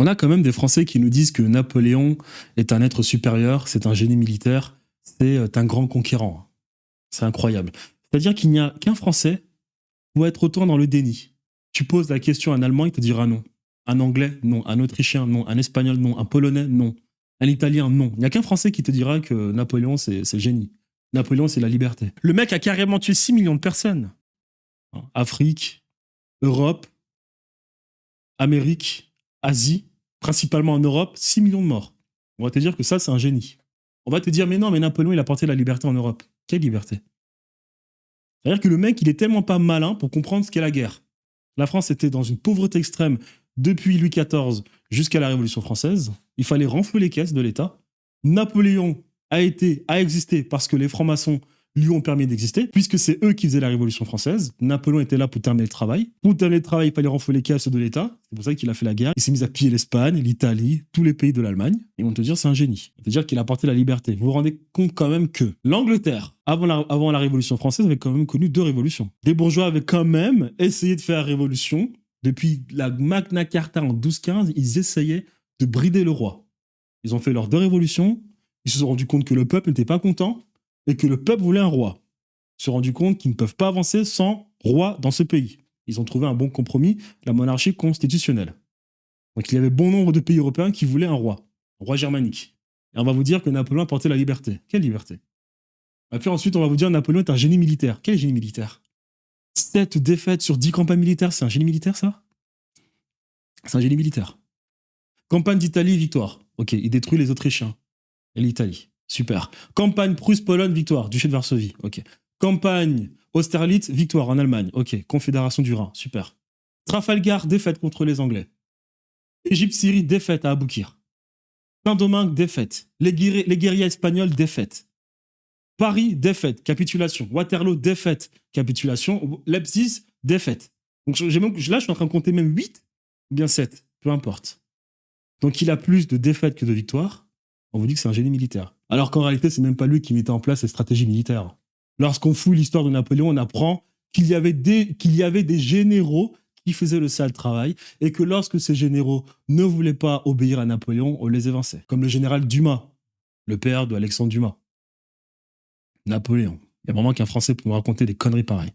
On a quand même des Français qui nous disent que Napoléon est un être supérieur, c'est un génie militaire, c'est un grand conquérant. C'est incroyable. C'est-à-dire qu'il n'y a qu'un Français pour être autant dans le déni. Tu poses la question à un Allemand, il te dira non. Un Anglais, non. Un Autrichien, non. Un Espagnol, non. Un Polonais, non. Un Italien, non. Il n'y a qu'un Français qui te dira que Napoléon, c'est le génie. Napoléon, c'est la liberté. Le mec a carrément tué 6 millions de personnes. Afrique, Europe, Amérique, Asie, principalement en Europe, 6 millions de morts. On va te dire que ça, c'est un génie. On va te dire, mais non, mais Napoléon, il a porté la liberté en Europe. Quelle liberté? C'est-à-dire que le mec, il est tellement pas malin pour comprendre ce qu'est la guerre. La France était dans une pauvreté extrême depuis Louis XIV jusqu'à la Révolution française. Il fallait renflouer les caisses de l'État. Napoléon a existé parce que les francs-maçons lui ont permis d'exister, puisque c'est eux qui faisaient la Révolution française. Napoléon était là pour terminer le travail. Pour terminer le travail, il fallait renflouer les caisses de l'État. C'est pour ça qu'il a fait la guerre. Il s'est mis à piller l'Espagne, l'Italie, tous les pays de l'Allemagne. Ils vont te dire c'est un génie. Ils vont te dire qu'il a apporté la liberté. Vous vous rendez compte quand même que l'Angleterre, avant la Révolution française, avait quand même connu 2 révolutions. Des bourgeois avaient quand même essayé de faire la révolution. Depuis la Magna Carta en 1215, ils essayaient de brider le roi. Ils ont fait leurs 2 révolutions. Ils se sont rendus compte que le peuple n'était pas content et que le peuple voulait un roi. Ils se sont rendus compte qu'ils ne peuvent pas avancer sans roi dans ce pays. Ils ont trouvé un bon compromis, la monarchie constitutionnelle. Donc il y avait bon nombre de pays européens qui voulaient un roi germanique. Et on va vous dire que Napoléon a porté la liberté. Quelle liberté? Et puis ensuite, on va vous dire que Napoléon est un génie militaire. Quel génie militaire? 7 défaites sur 10 campagnes militaires, c'est un génie militaire, ça? C'est un génie militaire. Campagne d'Italie, victoire. Ok, il détruit les Autrichiens et l'Italie. Super. Campagne Prusse-Pologne, victoire. Duché de Varsovie. Ok. Campagne Austerlitz, victoire en Allemagne. Ok. Confédération du Rhin. Super. Trafalgar, défaite contre les Anglais. Égypte-Syrie, défaite à Aboukir. Saint-Domingue, défaite. Les guerriers espagnols, défaite. Paris, défaite. Capitulation. Waterloo, défaite. Capitulation. Leipzig, défaite. Donc là, je suis en train de compter même 8 ou bien 7. Peu importe. Donc il a plus de défaites que de victoires. On vous dit que c'est un génie militaire. Alors qu'en réalité, c'est même pas lui qui mettait en place les stratégies militaires. Lorsqu'on fouille l'histoire de Napoléon, on apprend qu'il y avait des généraux qui faisaient le sale travail et que lorsque ces généraux ne voulaient pas obéir à Napoléon, on les évinçait. Comme le général Dumas, le père de Alexandre Dumas. Napoléon. Il y a vraiment qu'un Français pour nous raconter des conneries pareilles.